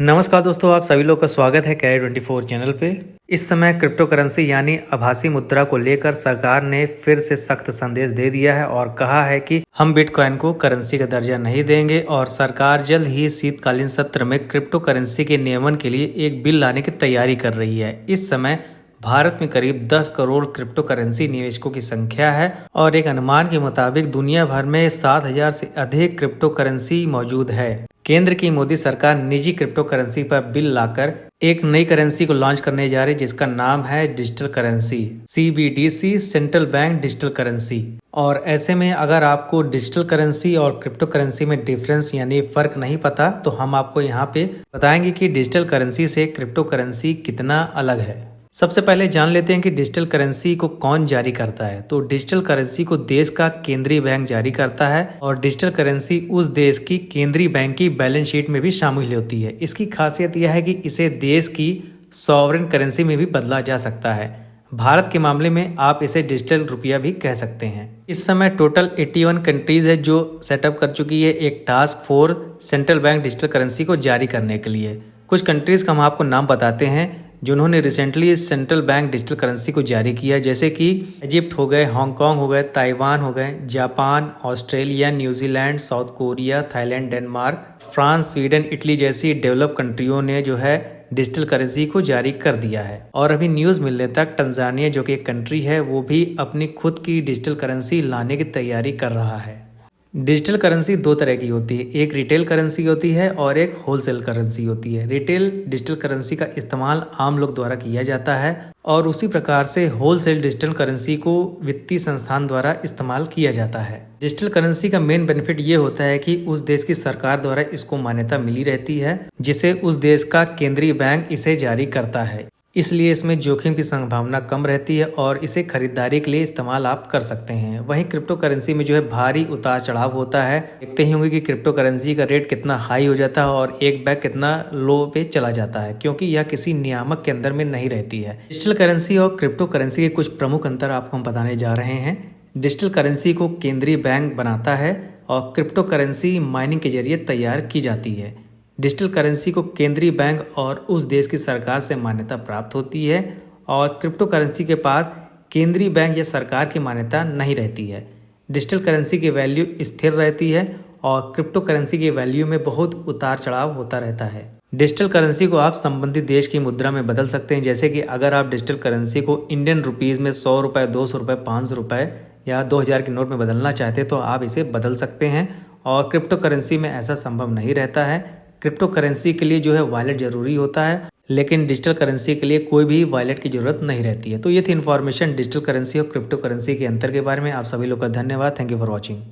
नमस्कार दोस्तों, आप सभी लोग का स्वागत है कैरियर 24 चैनल पे। इस समय क्रिप्टो करेंसी यानी आभासी मुद्रा को लेकर सरकार ने फिर से सख्त संदेश दे दिया है और कहा है कि हम बिटकॉइन को करेंसी का दर्जा नहीं देंगे और सरकार जल्द ही शीतकालीन सत्र में क्रिप्टो करेंसी के नियमन के लिए एक बिल लाने की तैयारी कर रही है। इस समय भारत में करीब 10 करोड़ क्रिप्टो करेंसी निवेशकों की संख्या है और एक अनुमान के मुताबिक दुनिया भर में 7,000 से अधिक क्रिप्टो करेंसी मौजूद है। केंद्र की मोदी सरकार निजी क्रिप्टो करेंसी पर बिल लाकर एक नई करेंसी को लॉन्च करने जा रही है जिसका नाम है digital currency, CBDC, central bank digital currency. और ऐसे में अगर आपको डिजिटल करेंसी और क्रिप्टो करेंसी में डिफरेंस यानी फर्क नहीं पता तो हम आपको यहाँ पे बताएंगे कि डिजिटल करेंसी से क्रिप्टो करेंसी कितना अलग है। सबसे पहले जान लेते हैं कि डिजिटल करेंसी को कौन जारी करता है। तो डिजिटल करेंसी को देश का केंद्रीय बैंक जारी करता है और डिजिटल करेंसी उस देश की केंद्रीय बैंक की बैलेंस शीट में भी शामिल होती है। इसकी खासियत यह है कि इसे देश की सॉवरेन करेंसी में भी बदला जा सकता है। भारत के मामले में आप इसे डिजिटल रुपया भी कह सकते हैं। इस समय टोटल 81 कंट्रीज है जो सेटअप कर चुकी है एक task force central bank digital currency को जारी करने के लिए। कुछ कंट्रीज का हम आपको नाम बताते हैं जिन्होंने recently central bank digital currency को जारी किया, जैसे कि इजिप्ट हो गए, हांगकांग हो गए, ताइवान हो गए, Japan, Australia, New Zealand, south Korea, Thailand, Denmark, France, Sweden, Italy जैसी डेवलप कंट्रियों ने जो है डिजिटल करेंसी को जारी कर दिया है। और अभी न्यूज़ मिलने तक टंजानिया जो कि एक कंट्री है वो भी अपनी खुद की डिजिटल करेंसी लाने की तैयारी कर रहा है। डिजिटल करेंसी दो तरह की होती है, एक रिटेल करेंसी होती है और एक होलसेल करेंसी होती है। रिटेल डिजिटल करेंसी का इस्तेमाल आम लोग द्वारा किया जाता है और उसी प्रकार से होलसेल डिजिटल करेंसी को वित्तीय संस्थान द्वारा इस्तेमाल किया जाता है। डिजिटल करेंसी का मेन बेनिफिट ये होता है कि उस देश की सरकार द्वारा इसको मान्यता मिली रहती है जिसे उस देश का केंद्रीय बैंक इसे जारी करता है, इसलिए इसमें जोखिम की संभावना कम रहती है और इसे खरीदारी के लिए इस्तेमाल आप कर सकते हैं। वहीं क्रिप्टो करेंसी में जो है भारी उतार चढ़ाव होता है। देखते ही होंगे कि क्रिप्टो करेंसी का रेट कितना हाई हो जाता है और एक बैग कितना लो पे चला जाता है क्योंकि यह किसी नियामक के अंदर में नहीं रहती है। डिजिटल करेंसी और क्रिप्टो करेंसी के कुछ प्रमुख अंतर आपको हम बताने जा रहे हैं। डिजिटल करेंसी को केंद्रीय बैंक बनाता है और क्रिप्टो करेंसी माइनिंग के जरिए तैयार की जाती है। डिजिटल करेंसी को केंद्रीय बैंक और उस देश की सरकार से मान्यता प्राप्त होती है और क्रिप्टो करेंसी के पास केंद्रीय बैंक या सरकार की मान्यता नहीं रहती है। डिजिटल करेंसी की वैल्यू स्थिर रहती है और क्रिप्टो करेंसी की वैल्यू में बहुत उतार चढ़ाव होता रहता है। डिजिटल करेंसी को आप संबंधित देश की मुद्रा में बदल सकते हैं, जैसे कि अगर आप डिजिटल करेंसी को इंडियन रुपीज़ में 100 रुपये, 200 रुपये, 500 रुपये या 2000 के नोट में बदलना चाहते हैं तो आप इसे बदल सकते हैं और क्रिप्टो करेंसी में ऐसा संभव नहीं रहता है। क्रिप्टो करेंसी के लिए जो है वॉलेट जरूरी होता है, लेकिन डिजिटल करेंसी के लिए कोई भी वॉलेट की जरूरत नहीं रहती है। तो ये थी इन्फॉर्मेशन डिजिटल करेंसी और क्रिप्टो करेंसी के अंतर के बारे में। आप सभी लोग का धन्यवाद। Thank you for watching.